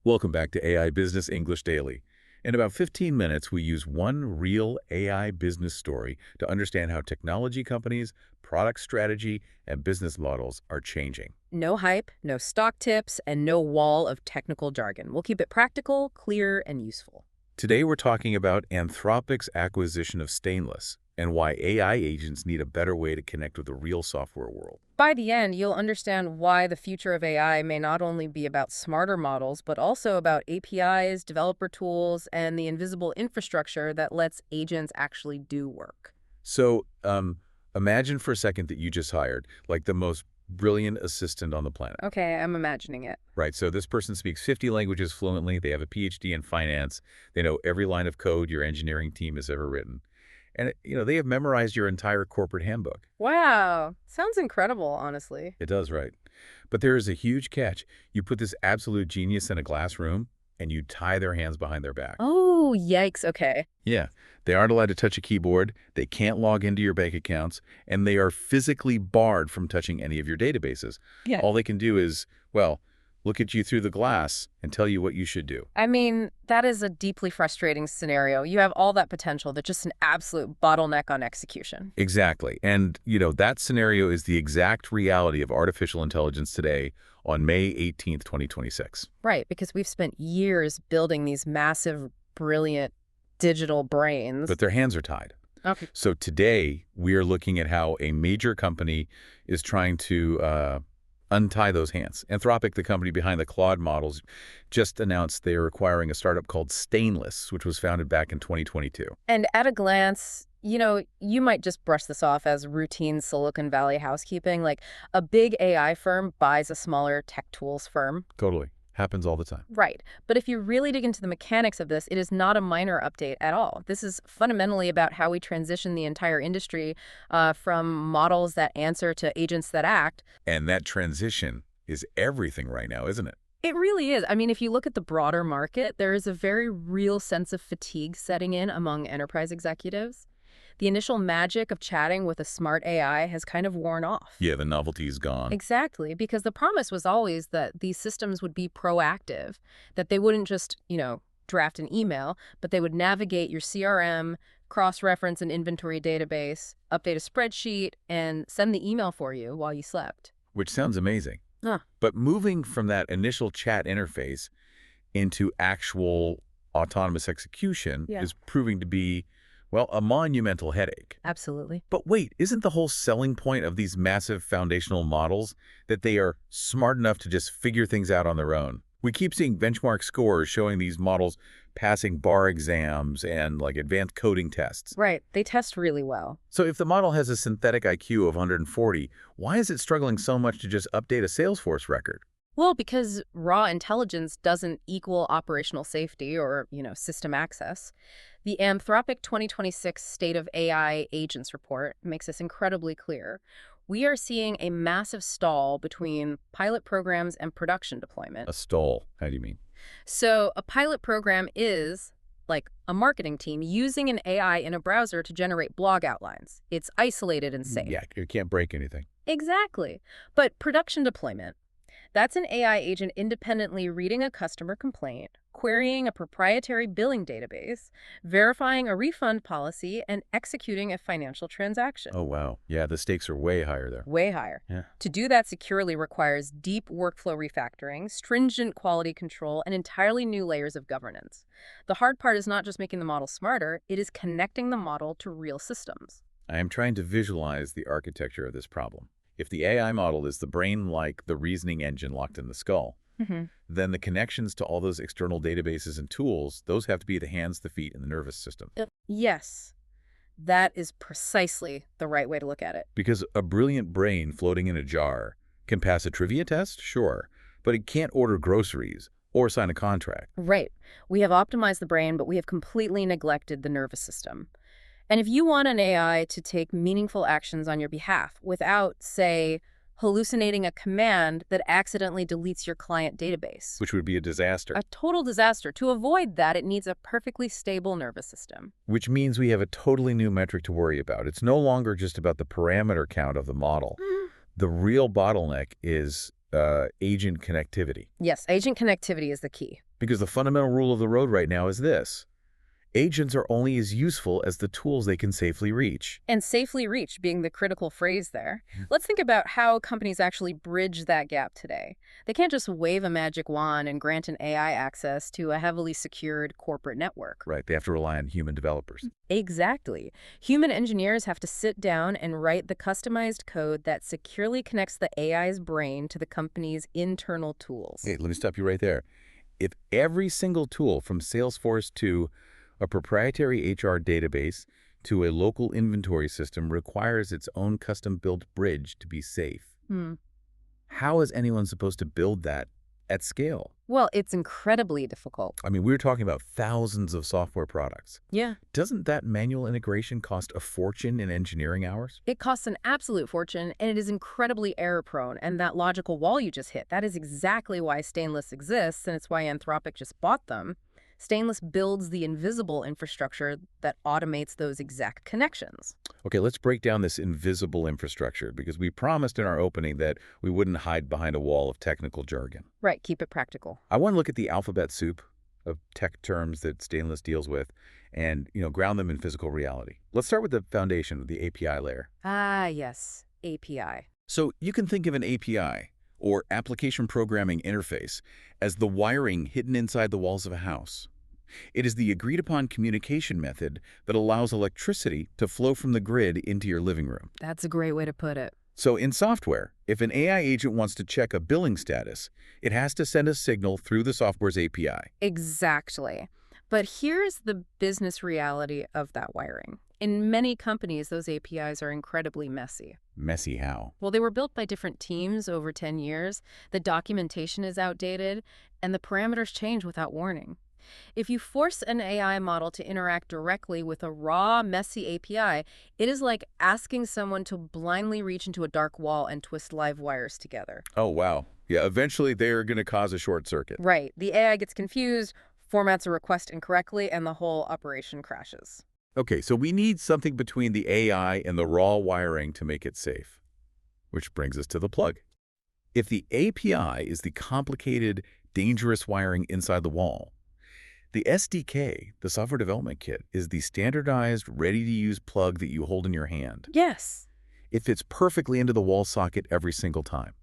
Welcome back to AI Business English Daily. In about 15 minutes, we use one real AI business story to understand how technology companies, product strategy, and business models are changing. No hype, no stock tips, and no wall of technical jargon. We'll keep it practical, clear, and useful. Today, we're talking about Anthropic's acquisition of Stainless and why AI agents need a better way to connect with the real software world. By the end, you'll understand why the future of AI may not only be about smarter models, but also about APIs, developer tools, and the invisible infrastructure that lets agents actually do work. So, imagine for a second that you just hired, like the most brilliant assistant on the planet. Okay, I'm imagining it. Right, so this person speaks 50 languages fluently, they have a PhD in finance, they know every line of code your engineering team has ever written. And, they have memorized your entire corporate handbook. Wow, sounds incredible, honestly. It does, right? But there is a huge catch. You put this absolute genius in a glass room, and you tie their hands behind their back. Oh, yikes, okay. Yeah, they aren't allowed to touch a keyboard, they can't log into your bank accounts, and they are physically barred from touching any of your databases. Yeah. All they can do is, well, look at you through the glass and tell you what you should do. I mean, that is a deeply frustrating scenario. You have all that potential, that's just an absolute bottleneck on execution. Exactly. And, that scenario is the exact reality of artificial intelligence today on May 18th, 2026. Right, because we've spent years building these massive, brilliant digital brains. But their hands are tied. Okay. So today, we are looking at how a major company is trying to untie those hands. Anthropic, the company behind the Claude models, just announced they are acquiring a startup called Stainless, which was founded back in 2022. And at a glance, you might just brush this off as routine Silicon Valley housekeeping. Like a big AI firm buys a smaller tech tools firm. Totally. Happens all the time. Right. But if you really dig into the mechanics of this, it is not a minor update at all. This is fundamentally about how we transition the entire industry from models that answer to agents that act. And that transition is everything right now, isn't it? It really is. I mean, if you look at the broader market, there is a very real sense of fatigue setting in among enterprise executives. The initial magic of chatting with a smart AI has kind of worn off. Yeah, the novelty's gone. Exactly, because the promise was always that these systems would be proactive, that they wouldn't just, draft an email, but they would navigate your CRM, cross-reference an inventory database, update a spreadsheet, and send the email for you while you slept. Which sounds amazing. Huh. But moving from that initial chat interface into actual autonomous execution is proving to be, well, a monumental headache. Absolutely. But wait, isn't the whole selling point of these massive foundational models that they are smart enough to just figure things out on their own? We keep seeing benchmark scores showing these models passing bar exams and advanced coding tests. Right. They test really well. So if the model has a synthetic IQ of 140, why is it struggling so much to just update a Salesforce record? Well, because raw intelligence doesn't equal operational safety or, system access. The Anthropic 2026 State of AI Agents report makes this incredibly clear. We are seeing a massive stall between pilot programs and production deployment. A stall? How do you mean? So a pilot program is like a marketing team using an AI in a browser to generate blog outlines. It's isolated and safe. Yeah, you can't break anything. Exactly. But production deployment, that's an AI agent independently reading a customer complaint, querying a proprietary billing database, verifying a refund policy, and executing a financial transaction. Oh, wow. Yeah, the stakes are way higher there. Way higher. Yeah. To do that securely requires deep workflow refactoring, stringent quality control, and entirely new layers of governance. The hard part is not just making the model smarter, it is connecting the model to real systems. I am trying to visualize the architecture of this problem. If the AI model is the brain like the reasoning engine locked in the skull, then the connections to all those external databases and tools, those have to be the hands, the feet, and the nervous system. Yes, that is precisely the right way to look at it. Because a brilliant brain floating in a jar can pass a trivia test, sure, but it can't order groceries or sign a contract. Right. We have optimized the brain, but we have completely neglected the nervous system. And if you want an AI to take meaningful actions on your behalf without, say, hallucinating a command that accidentally deletes your client database. Which would be a disaster. A total disaster. To avoid that, it needs a perfectly stable nervous system. Which means we have a totally new metric to worry about. It's no longer just about the parameter count of the model. The real bottleneck is agent connectivity. Yes, agent connectivity is the key. Because the fundamental rule of the road right now is this: agents are only as useful as the tools they can safely reach. And safely reach being the critical phrase there. Let's think about how companies actually bridge that gap today. They can't just wave a magic wand and grant an AI access to a heavily secured corporate network. Right, they have to rely on human developers. Exactly. Human engineers have to sit down and write the customized code that securely connects the AI's brain to the company's internal tools. Hey, let me stop you right there. If every single tool from Salesforce to a proprietary HR database to a local inventory system requires its own custom-built bridge to be safe, how is anyone supposed to build that at scale? Well, it's incredibly difficult. I mean, we're talking about thousands of software products. Yeah. Doesn't that manual integration cost a fortune in engineering hours? It costs an absolute fortune, and it is incredibly error-prone. And that logical wall you just hit, that is exactly why Stainless exists, and it's why Anthropic just bought them. Stainless builds the invisible infrastructure that automates those exact connections. Okay, let's break down this invisible infrastructure, because we promised in our opening that we wouldn't hide behind a wall of technical jargon. Right, keep it practical. I want to look at the alphabet soup of tech terms that Stainless deals with and, ground them in physical reality. Let's start with the foundation, the API layer. Ah, yes, API. So you can think of an API, or Application Programming Interface, as the wiring hidden inside the walls of a house. It is the agreed-upon communication method that allows electricity to flow from the grid into your living room. That's a great way to put it. So in software, if an AI agent wants to check a billing status, it has to send a signal through the software's API. Exactly. But here's the business reality of that wiring. In many companies, those APIs are incredibly messy. Messy how? Well, they were built by different teams over 10 years, the documentation is outdated, and the parameters change without warning. If you force an AI model to interact directly with a raw, messy API, it is like asking someone to blindly reach into a dark wall and twist live wires together. Oh, wow. Yeah, eventually they're going to cause a short circuit. Right. The AI gets confused, formats a request incorrectly, and the whole operation crashes. Okay, so we need something between the AI and the raw wiring to make it safe. Which brings us to the plug. If the API is the complicated, dangerous wiring inside the wall, the SDK, the software development kit, is the standardized, ready-to-use plug that you hold in your hand. Yes. It fits perfectly into the wall socket every single time.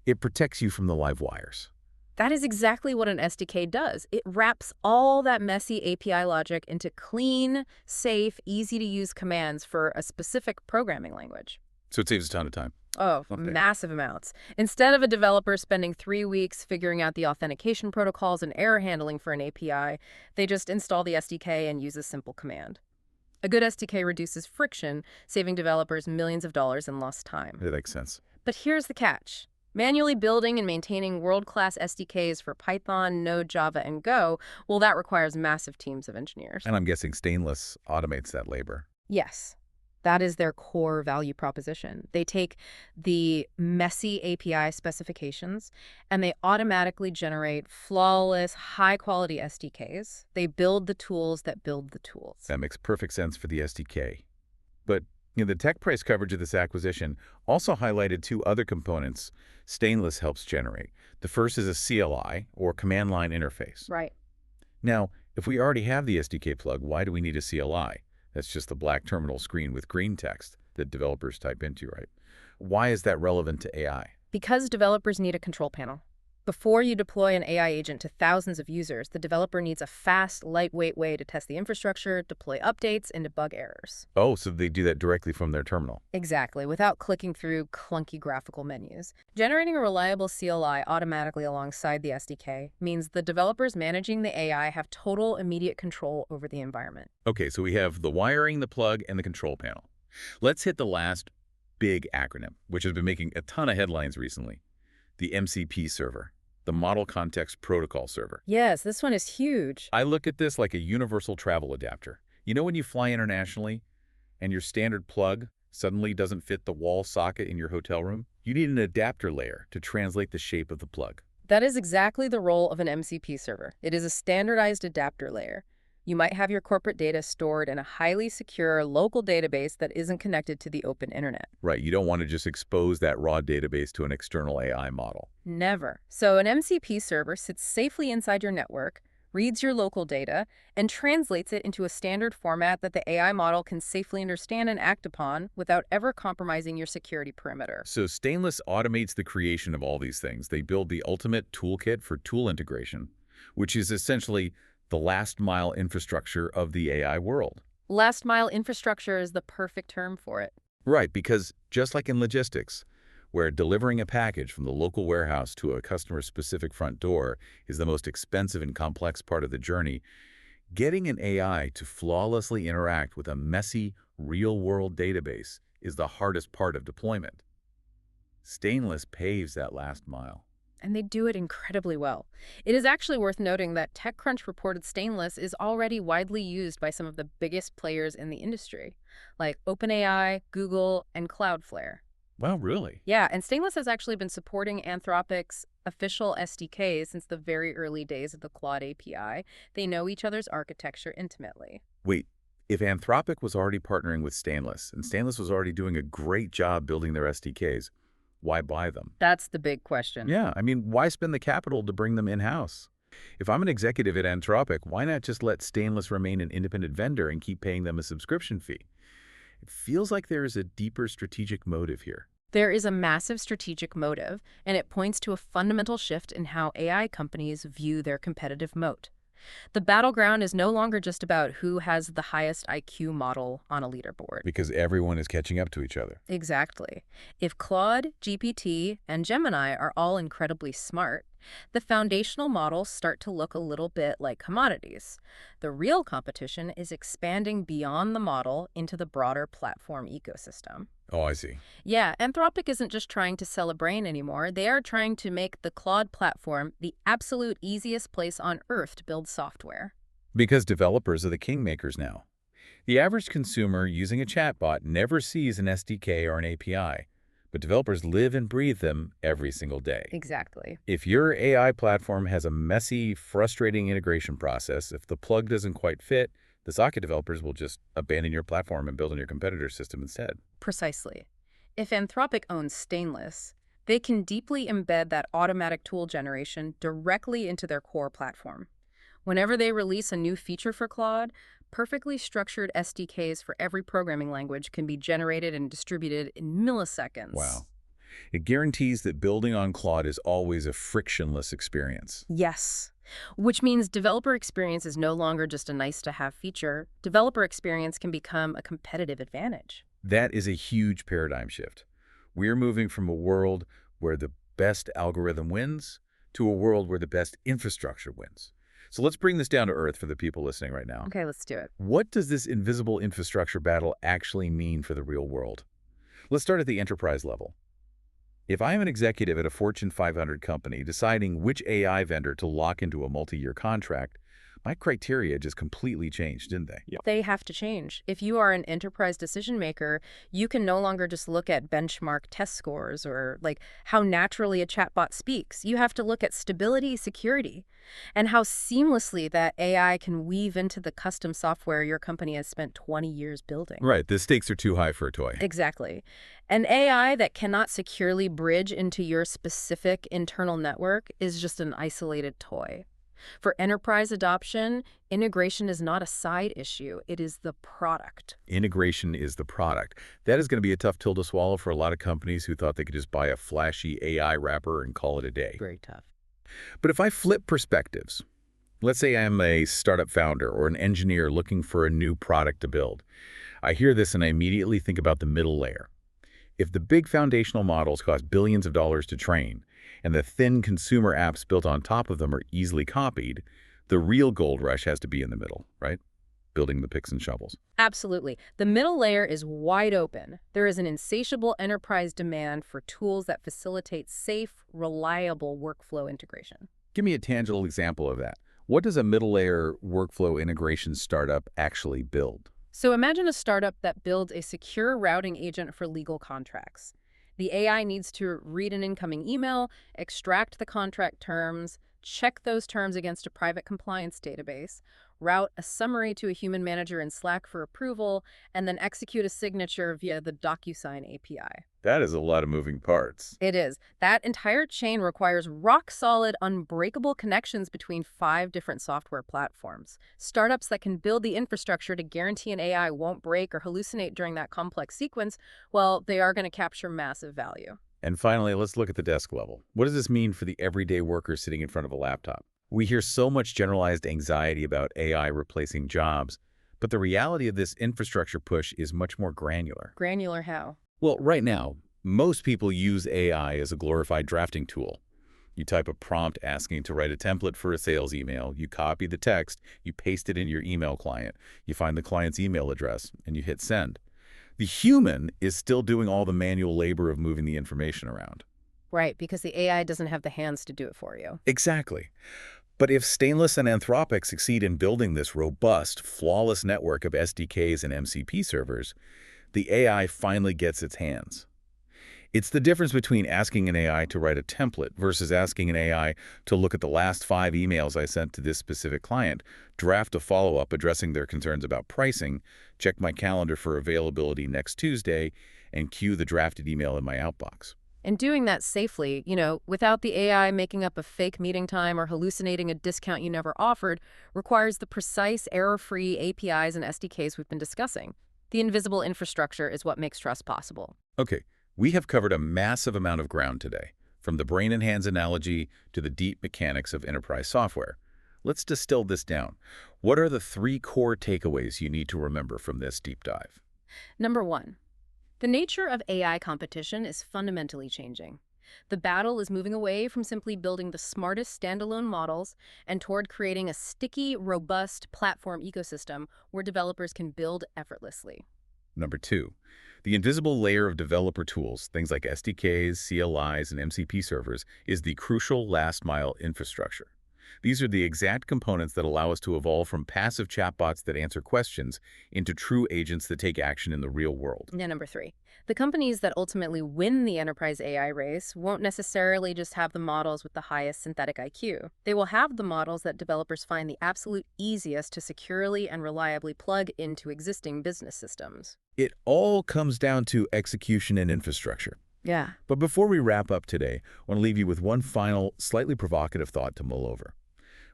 It protects you from the live wires. That is exactly what an SDK does. It wraps all that messy API logic into clean, safe, easy-to-use commands for a specific programming language. So it saves a ton of time. Oh, Okay. massive amounts. Instead of a developer spending 3 weeks figuring out the authentication protocols and error handling for an API, they just install the SDK and use a simple command. A good SDK reduces friction, saving developers millions of dollars in lost time. That makes sense. But here's the catch. Manually building and maintaining world-class SDKs for Python, Node, Java, and Go, well, that requires massive teams of engineers. And I'm guessing Stainless automates that labor. Yes, that is their core value proposition. They take the messy API specifications and they automatically generate flawless, high-quality SDKs. They build the tools that build the tools. That makes perfect sense for the SDK. But the tech price coverage of this acquisition also highlighted two other components Stainless helps generate. The first is a CLI, or command line interface. Right. Now, if we already have the SDK plug, why do we need a CLI? That's just the black terminal screen with green text that developers type into, right? Why is that relevant to AI? Because developers need a control panel. Before you deploy an AI agent to thousands of users, the developer needs a fast, lightweight way to test the infrastructure, deploy updates, and debug errors. Oh, so they do that directly from their terminal. Exactly, without clicking through clunky graphical menus. Generating a reliable CLI automatically alongside the SDK means the developers managing the AI have total immediate control over the environment. Okay, so we have the wiring, the plug, and the control panel. Let's hit the last big acronym, which has been making a ton of headlines recently. The MCP server, the Model Context Protocol server. Yes, this one is huge. I look at this like a universal travel adapter. You know when you fly internationally and your standard plug suddenly doesn't fit the wall socket in your hotel room? You need an adapter layer to translate the shape of the plug. That is exactly the role of an MCP server. It is a standardized adapter layer. You might have your corporate data stored in a highly secure local database that isn't connected to the open internet. Right, you don't want to just expose that raw database to an external AI model. Never. So an MCP server sits safely inside your network, reads your local data, and translates it into a standard format that the AI model can safely understand and act upon without ever compromising your security perimeter. So Stainless automates the creation of all these things. They build the ultimate toolkit for tool integration, which is essentially the last mile infrastructure of the AI world. Last mile infrastructure is the perfect term for it. Right, because just like in logistics, where delivering a package from the local warehouse to a customer's specific front door is the most expensive and complex part of the journey, getting an AI to flawlessly interact with a messy, real-world database is the hardest part of deployment. Stainless paves that last mile. And they do it incredibly well. It is actually worth noting that TechCrunch reported Stainless is already widely used by some of the biggest players in the industry, like OpenAI, Google, and Cloudflare. Wow, really? Yeah, and Stainless has actually been supporting Anthropic's official SDKs since the very early days of the Claude API. They know each other's architecture intimately. Wait, if Anthropic was already partnering with Stainless, and Stainless was already doing a great job building their SDKs, why buy them? That's the big question. Yeah, I mean, why spend the capital to bring them in-house? If I'm an executive at Anthropic, why not just let Stainless remain an independent vendor and keep paying them a subscription fee? It feels like there is a deeper strategic motive here. There is a massive strategic motive, and it points to a fundamental shift in how AI companies view their competitive moat. The battleground is no longer just about who has the highest IQ model on a leaderboard. Because everyone is catching up to each other. Exactly. If Claude, GPT, and Gemini are all incredibly smart, the foundational models start to look a little bit like commodities. The real competition is expanding beyond the model into the broader platform ecosystem. Oh, I see. Yeah, Anthropic isn't just trying to sell a brain anymore. They are trying to make the Claude platform the absolute easiest place on earth to build software. Because developers are the kingmakers now. The average consumer using a chatbot never sees an SDK or an API, but developers live and breathe them every single day. Exactly. If your AI platform has a messy, frustrating integration process, if the plug doesn't quite fit, the socket developers will just abandon your platform and build on your competitor's system instead. Precisely. If Anthropic owns Stainless, they can deeply embed that automatic tool generation directly into their core platform. Whenever they release a new feature for Claude, perfectly structured SDKs for every programming language can be generated and distributed in milliseconds. Wow. It guarantees that building on Claude is always a frictionless experience. Yes. Which means developer experience is no longer just a nice-to-have feature. Developer experience can become a competitive advantage. That is a huge paradigm shift. We're moving from a world where the best algorithm wins to a world where the best infrastructure wins. So let's bring this down to earth for the people listening right now. Okay, let's do it. What does this invisible infrastructure battle actually mean for the real world? Let's start at the enterprise level. If I'm an executive at a Fortune 500 company deciding which AI vendor to lock into a multi-year contract, my criteria just completely changed, didn't they? Yeah. They have to change. If you are an enterprise decision maker, you can no longer just look at benchmark test scores or like how naturally a chatbot speaks. You have to look at stability, security, and how seamlessly that AI can weave into the custom software your company has spent 20 years building. Right, the stakes are too high for a toy. Exactly. An AI that cannot securely bridge into your specific internal network is just an isolated toy. For enterprise adoption, integration is not a side issue. It is the product. Integration is the product. That is going to be a tough pill to swallow for a lot of companies who thought they could just buy a flashy AI wrapper and call it a day. Very tough. But if I flip perspectives, let's say I'm a startup founder or an engineer looking for a new product to build. I hear this and I immediately think about the middle layer. If the big foundational models cost billions of dollars to train, and the thin consumer apps built on top of them are easily copied, the real gold rush has to be in the middle, right? Building the picks and shovels. Absolutely. The middle layer is wide open. There is an insatiable enterprise demand for tools that facilitate safe, reliable workflow integration. Give me a tangible example of that. What does a middle layer workflow integration startup actually build? So imagine a startup that builds a secure routing agent for legal contracts. The AI needs to read an incoming email, extract the contract terms, check those terms against a private compliance database, route a summary to a human manager in Slack for approval, and then execute a signature via the DocuSign API. That is a lot of moving parts. It is. That entire chain requires rock-solid, unbreakable connections between 5 different software platforms. Startups that can build the infrastructure to guarantee an AI won't break or hallucinate during that complex sequence, well, they are going to capture massive value. And finally, let's look at the desk level. What does this mean for the everyday worker sitting in front of a laptop? We hear so much generalized anxiety about AI replacing jobs, but the reality of this infrastructure push is much more granular. Granular how? Well, right now, most people use AI as a glorified drafting tool. You type a prompt asking to write a template for a sales email, you copy the text, you paste it in your email client, you find the client's email address, and you hit send. The human is still doing all the manual labor of moving the information around. Right, because the AI doesn't have the hands to do it for you. Exactly. But if Stainless and Anthropic succeed in building this robust, flawless network of SDKs and MCP servers, the AI finally gets its hands. It's the difference between asking an AI to write a template versus asking an AI to look at the last 5 emails I sent to this specific client, draft a follow-up addressing their concerns about pricing, check my calendar for availability next Tuesday, and queue the drafted email in my outbox. And doing that safely, without the AI making up a fake meeting time or hallucinating a discount you never offered, requires the precise, error-free APIs and SDKs we've been discussing. The invisible infrastructure is what makes trust possible. Okay, we have covered a massive amount of ground today, from the brain and hands analogy to the deep mechanics of enterprise software. Let's distill this down. What are the 3 core takeaways you need to remember from this deep dive? Number 1. The nature of AI competition is fundamentally changing. The battle is moving away from simply building the smartest standalone models and toward creating a sticky, robust platform ecosystem where developers can build effortlessly. Number 2, the invisible layer of developer tools, things like SDKs, CLIs, and MCP servers, is the crucial last-mile infrastructure. These are the exact components that allow us to evolve from passive chatbots that answer questions into true agents that take action in the real world. And number 3, the companies that ultimately win the enterprise AI race won't necessarily just have the models with the highest synthetic IQ. They will have the models that developers find the absolute easiest to securely and reliably plug into existing business systems. It all comes down to execution and infrastructure. Yeah. But before we wrap up today, I want to leave you with one final, slightly provocative thought to mull over.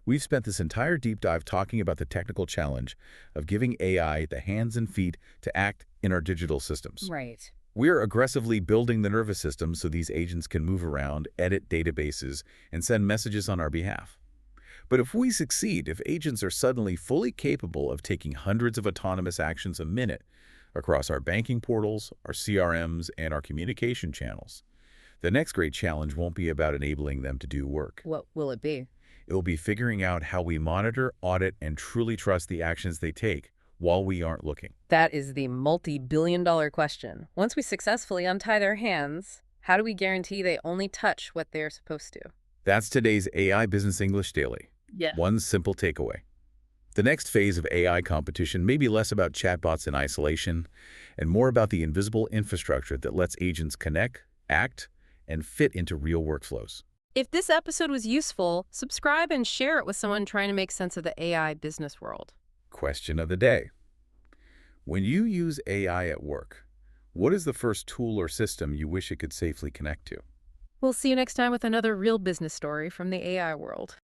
We've spent this entire deep dive talking about the technical challenge of giving AI the hands and feet to act in our digital systems. Right. We're aggressively building the nervous system so these agents can move around, edit databases, and send messages on our behalf. But if we succeed, if agents are suddenly fully capable of taking hundreds of autonomous actions a minute across our banking portals, our CRMs, and our communication channels, the next great challenge won't be about enabling them to do work. What will it be? It will be figuring out how we monitor, audit, and truly trust the actions they take while we aren't looking. That is the multi-billion-dollar question. Once we successfully untie their hands, how do we guarantee they only touch what they're supposed to? That's today's AI Business English Daily. Yeah. One simple takeaway. The next phase of AI competition may be less about chatbots in isolation and more about the invisible infrastructure that lets agents connect, act, and fit into real workflows. If this episode was useful, subscribe and share it with someone trying to make sense of the AI business world. Question of the day. When you use AI at work, what is the first tool or system you wish it could safely connect to? We'll see you next time with another real business story from the AI world.